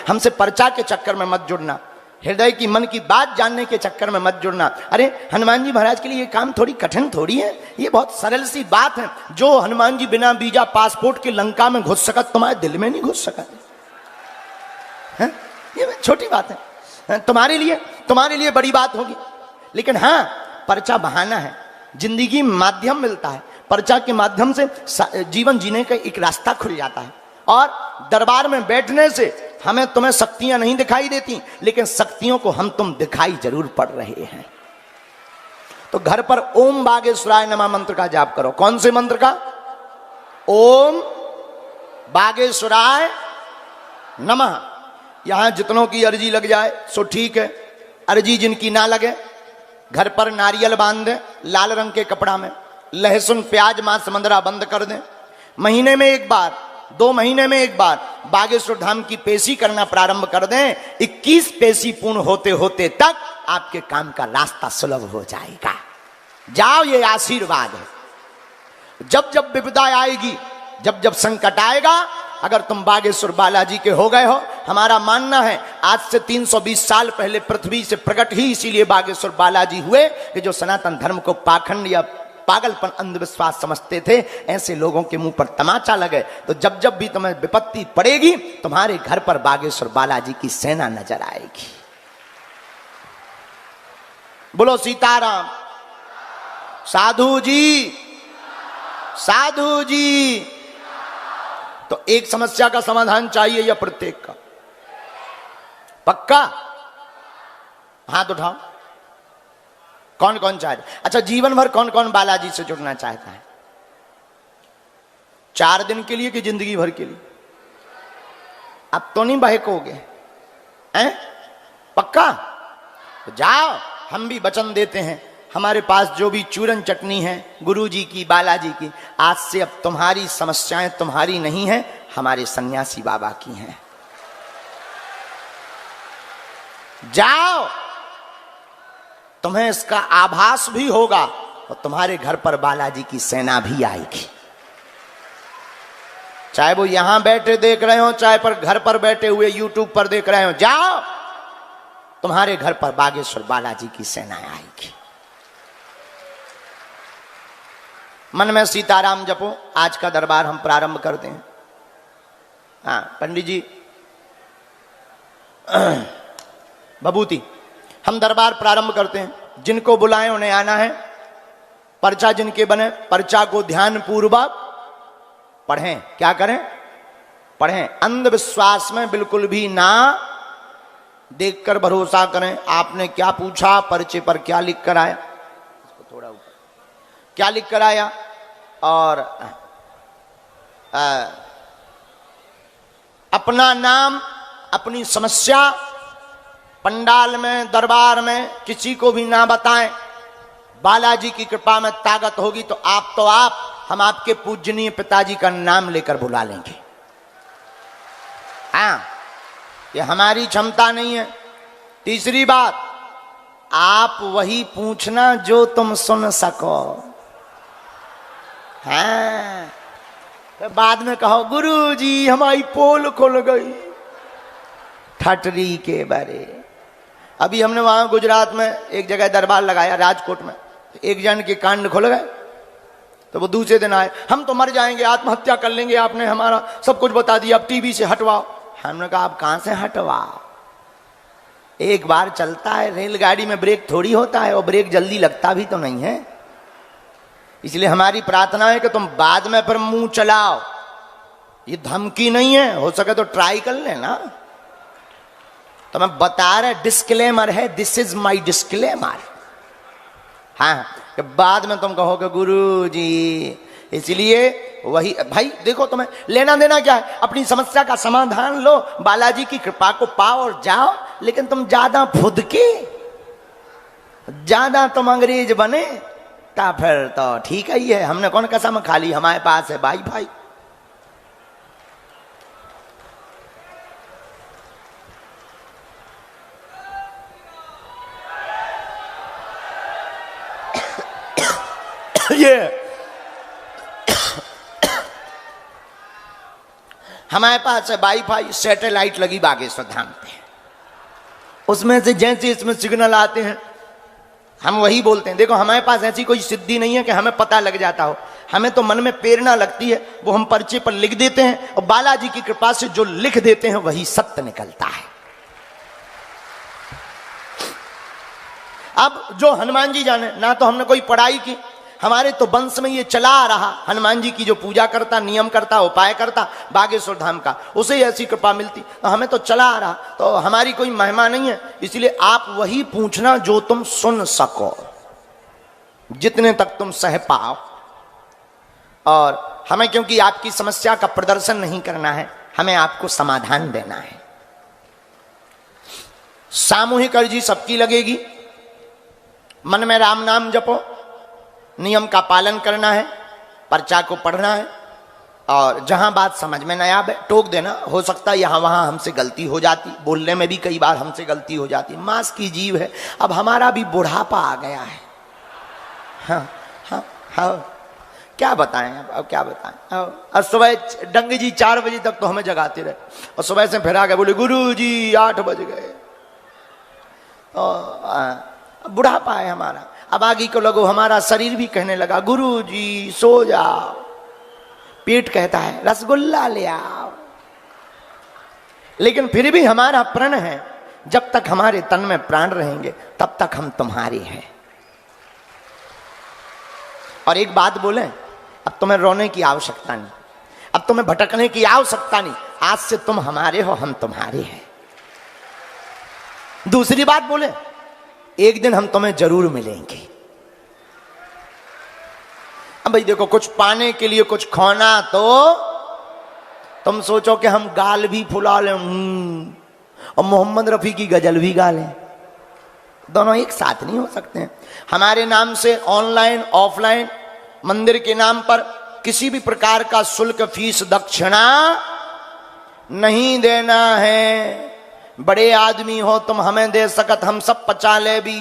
हमसे पर्चा के चक्कर में मत जुड़ना, हृदय की मन की बात जानने के चक्कर में मत जुड़ना। अरे हनुमान जी महाराज के लिए ये काम थोड़ी कठिन थोड़ी है, ये बहुत सरल सी बात है। जो हनुमान जी बिना वीजा पासपोर्ट के लंका में घुस सकत, तुम्हारे दिल में नहीं घुस सका है? ये छोटी बात है, तुम्हारे लिए बड़ी बात होगी। लेकिन हाँ, पर्चा बहाना है, जिंदगी माध्यम मिलता है, पर्चा के माध्यम से जीवन जीने का एक रास्ता खुल जाता है। और दरबार में बैठने से हमें तुम्हें शक्तियां नहीं दिखाई देती, लेकिन शक्तियों को हम तुम दिखाई जरूर पड़ रहे हैं। तो घर पर ओम बागेश्वराय नमः मंत्र का जाप करो। कौन से मंत्र का? ओम बागेश्वराय नमः। यहां जितनों की अर्जी लग जाए सो ठीक है, अर्जी जिनकी ना लगे घर पर नारियल बांध दें लाल रंग के कपड़ा में, लहसुन प्याज मांस मंदरा बंद कर दें। महीने में एक बार, 2 महीने में एक बार बागेश्वर धाम की पेशी करना प्रारंभ कर दें। 21 पेशी पूर्ण होते होते तक आपके काम का रास्ता सुलभ हो जाएगा। जाओ, ये आशीर्वाद है। जब जब विपदा आएगी, जब जब संकट आएगा, अगर तुम बागेश्वर बालाजी के हो गए हो, हमारा मानना है आज से 320 साल पहले पृथ्वी से प्रकट ही इसीलिए बागेश्वर बालाजी हुए कि जो सनातन धर्म को पाखंड या पागलपन अंधविश्वास समझते थे, ऐसे लोगों के मुंह पर तमाचा लगे। तो जब जब भी तुम्हें विपत्ति पड़ेगी, तुम्हारे घर पर बागेश्वर बालाजी की सेना नजर आएगी। बोलो सीताराम। साधु जी, साधु जी। तो एक समस्या का समाधान चाहिए या प्रत्येक का? पक्का हाथ उठाओ। कौन कौन चाहता? अच्छा, जीवन भर कौन कौन बालाजी से जुड़ना चाहता है? 4 दिन के लिए कि जिंदगी भर के लिए? अब तो नहीं बहकोगे हैं? पक्का? तो जाओ, हम भी वचन देते हैं, हमारे पास जो भी चूरन चटनी है गुरु जी की, बालाजी की, आज से अब तुम्हारी समस्याएं तुम्हारी नहीं है, हमारे सन्यासी बाबा की हैं। जाओ, तुम्हें इसका आभास भी होगा और तुम्हारे घर पर बालाजी की सेना भी आएगी। चाहे वो यहां बैठे देख रहे हो, चाहे पर घर पर बैठे हुए यूट्यूब पर देख रहे हो, जाओ, तुम्हारे घर पर बागेश्वर बालाजी की सेना आएगी। मन में सीताराम जपो। आज का दरबार हम प्रारंभ करते हैं। हाँ पंडित जी, भभूति, हम दरबार प्रारंभ करते हैं। जिनको बुलाएं उन्हें आना है। पर्चा जिनके बने, पर्चा को ध्यान पूर्वक पढ़ें। क्या करें? पढ़ें। अंधविश्वास में बिल्कुल भी ना देखकर भरोसा करें। आपने क्या पूछा, पर्चे पर क्या लिख कर आया, इसको थोड़ा ऊपर, क्या लिख कर आया, और अपना नाम, अपनी समस्या पंडाल में, दरबार में किसी को भी ना बताएं। बालाजी की कृपा में ताकत होगी तो आप, हम आपके पूजनीय पिताजी का नाम लेकर बुला लेंगे। हाँ, ये हमारी क्षमता नहीं है। तीसरी बात, आप वही पूछना जो तुम सुन सको। हाँ, तो बाद में कहो गुरु जी हमारी पोल खुल गई ठटरी के बारे। अभी हमने वहां गुजरात में एक जगह दरबार लगाया, राजकोट में, एक जन के कांड खुल गए। तो वो दूसरे दिन आए, हम तो मर जाएंगे, आत्महत्या कर लेंगे, आपने हमारा सब कुछ बता दिया, अब टीवी से हटवाओ। हमने कहा आप कहां से हटवाओ, एक बार चलता है, रेलगाड़ी में ब्रेक थोड़ी होता है, और ब्रेक जल्दी लगता भी तो नहीं है। इसलिए हमारी प्रार्थना है कि तुम बाद में फिर मुंह चलाओ। ये धमकी नहीं है, हो सके तो ट्राई कर लेना। तो मैं बता रहा, डिस्क्लेमर है, दिस इज माई डिस्क्लेमर। हाँ, कि बाद में तुम कहोगे गुरु जी, इसलिए वही भाई देखो, तुम्हें लेना देना क्या है? अपनी समस्या का समाधान लो, बालाजी की कृपा को पाओ और जाओ। लेकिन तुम ज्यादा फुदके, ज्यादा तुम अंग्रेज बने ता फिर तो ठीक ही है। हमने कौन कसम खा ली, हमारे पास है वाईफाई। ये हमारे पास है वाईफाई सैटेलाइट लगी बागेश्वर धाम पे, उसमें से जैसे इसमें सिग्नल आते हैं हम वही बोलते हैं। देखो हमारे पास ऐसी कोई सिद्धि नहीं है कि हमें पता लग जाता हो, हमें तो मन में प्रेरणा लगती है, वो हम पर्चे पर लिख देते हैं और बालाजी की कृपा से जो लिख देते हैं वही सत्य निकलता है। अब जो हनुमान जी जाने, ना तो हमने कोई पढ़ाई की, हमारे तो वंश में ये चला आ रहा, हनुमान जी की जो पूजा करता, नियम करता, उपाय करता बागेश्वर धाम का, उसे ऐसी कृपा मिलती, तो हमें तो चला आ रहा, तो हमारी कोई महिमा नहीं है। इसलिए आप वही पूछना जो तुम सुन सको, जितने तक तुम सह पाओ। और हमें क्योंकि आपकी समस्या का प्रदर्शन नहीं करना है, हमें आपको समाधान देना है। सामूहिक अर्जी सबकी लगेगी, मन में राम नाम जपो, नियम का पालन करना है, पर्चा को पढ़ना है, और जहां बात समझ में न आवे टोक देना। हो सकता है यहां वहां हमसे गलती हो जाती, बोलने में भी कई बार हमसे गलती हो जाती, मांस की जीव है, अब हमारा भी बुढ़ापा आ गया है। हाँ हाँ हाँ, क्या बताएं अब क्या बताएं। और सुबह डंग जी 4 बजे तक तो हमें जगाते रहे, और सुबह से फिर आ गए, बोले गुरु जी 8 बज गए। बुढ़ापा है हमारा। अब आगे को लगो हमारा शरीर भी कहने लगा गुरु जी सो जाओ, पेट कहता है रसगुल्ला ले आओ। लेकिन फिर भी हमारा प्रण है, जब तक हमारे तन में प्राण रहेंगे तब तक हम तुम्हारे हैं। और एक बात बोले, अब तुम्हें रोने की आवश्यकता नहीं, अब तुम्हें भटकने की आवश्यकता नहीं, आज से तुम हमारे हो, हम तुम्हारे हैं। दूसरी बात बोले, एक दिन हम तुम्हें जरूर मिलेंगे। अब भाई देखो, कुछ पाने के लिए कुछ खोना, तो तुम सोचो कि हम गाल भी फुला लें और मोहम्मद रफी की गजल भी गा लें, दोनों एक साथ नहीं हो सकते हैं। हमारे नाम से ऑनलाइन ऑफलाइन मंदिर के नाम पर किसी भी प्रकार का शुल्क, फीस, दक्षिणा नहीं देना है। बड़े आदमी हो तुम, हमें दे सकत हम सब पचा ले भी।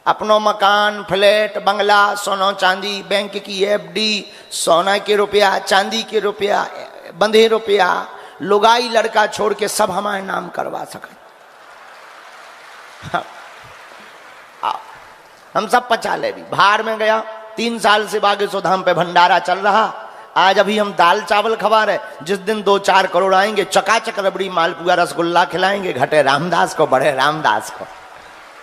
अपनो मकान, फ्लैट, बंगला, सोना चांदी, बैंक की एफडी, सोना के रुपया, चांदी के रुपया, बंधे रुपया, लुगाई लड़का छोड़ के सब हमारे नाम करवा सकते, हम सब पचा ले भी। भाड़ में गया, 3 साल से बागेश्वर धाम पे भंडारा चल रहा, आज अभी हम दाल चावल खवा रहे, जिस दिन 2-4 करोड़ आएंगे चकाचक रबड़ी मालपुआ रसगुल्ला खिलाएंगे, घटे रामदास को बड़े रामदास को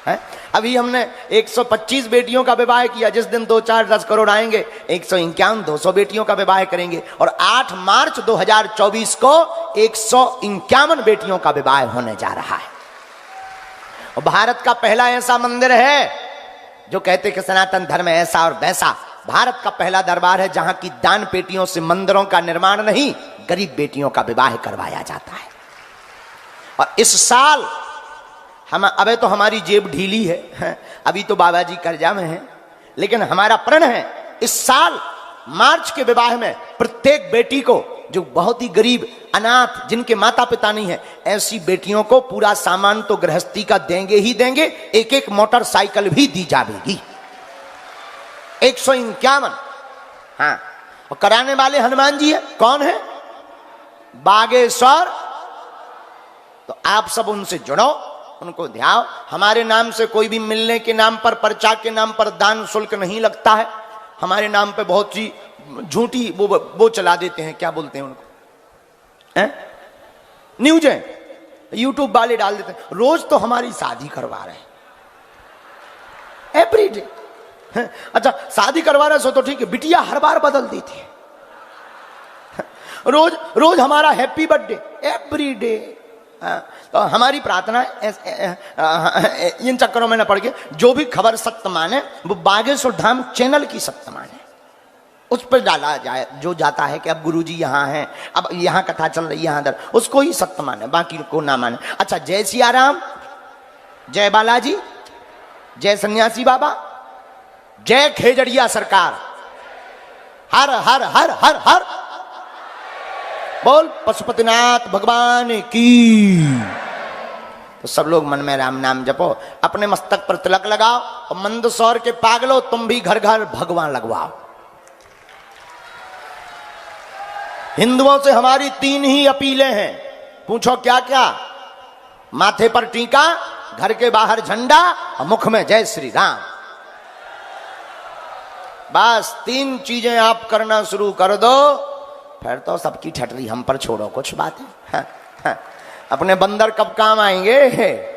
है। अभी हमने 125 बेटियों का विवाह किया, जिस दिन 2-4-10 करोड़ आएंगे 151-200 बेटियों का विवाह करेंगे। और 8 मार्च 2024 को 151 बेटियों का विवाह होने जा रहा है। और भारत का पहला ऐसा मंदिर है जो कहते कि सनातन धर्म ऐसा और वैसा, भारत का पहला दरबार है जहां की दान पेटियों से मंदिरों का निर्माण नहीं, गरीब बेटियों का विवाह करवाया जाता है। और इस साल हम, अबे तो हमारी जेब ढीली है, अभी तो बाबा जी कर्जा में हैं, लेकिन हमारा प्रण है इस साल मार्च के विवाह में प्रत्येक बेटी को, जो बहुत ही गरीब अनाथ जिनके माता पिता नहीं है, ऐसी बेटियों को पूरा सामान तो गृहस्थी का देंगे ही देंगे, एक मोटरसाइकिल भी दी जाएगी। 151। हाँ, और कराने वाले हनुमान जी है। कौन है? बागेश्वर। तो आप सब उनसे जुड़ो, उनको ध्याओ। हमारे नाम से कोई भी मिलने के नाम पर, पर्चा के नाम पर दान शुल्क नहीं लगता है। हमारे नाम पे बहुत सी झूठी वो चला देते हैं, क्या बोलते हैं उनको, न्यूज है, यूट्यूब वाले डाल देते हैं। रोज तो हमारी शादी करवा रहे हैं, एवरीडे। अच्छा, शादी करवा रहे सो तो ठीक है, बिटिया हर बार बदल देती है। रोज रोज हमारा हैप्पी बर्थडे एवरी डे। तो हमारी प्रार्थना है इन चक्करों में न पड़ के, जो भी खबर सत्य माने वो बागेश्वर धाम चैनल की सत्य माने, उस पर डाला जाए जो जाता है कि अब गुरुजी यहाँ हैं, अब यहाँ कथा चल रही है, यहाँ दर, उसको ही सत्य माने, बाकी को ना माने। अच्छा, जय सिया राम, जय बालाजी, जय सन्यासी बाबा, जय खेजड़िया सरकार, हर हर हर हर हर बोल पशुपतिनाथ भगवान की। तो सब लोग मन में राम नाम जपो, अपने मस्तक पर तिलक लगाओ, और मंदसौर के पागलो तुम भी घर घर भगवान लगवाओ। हिंदुओं से हमारी 3 ही अपीलें हैं, पूछो क्या क्या? माथे पर टीका, घर के बाहर झंडा और मुख में जय श्री राम। बस 3 चीजें आप करना शुरू कर दो, फिर तो सबकी ठटरी हम पर छोड़ो, कुछ बात है। अपने बंदर कब काम आएंगे?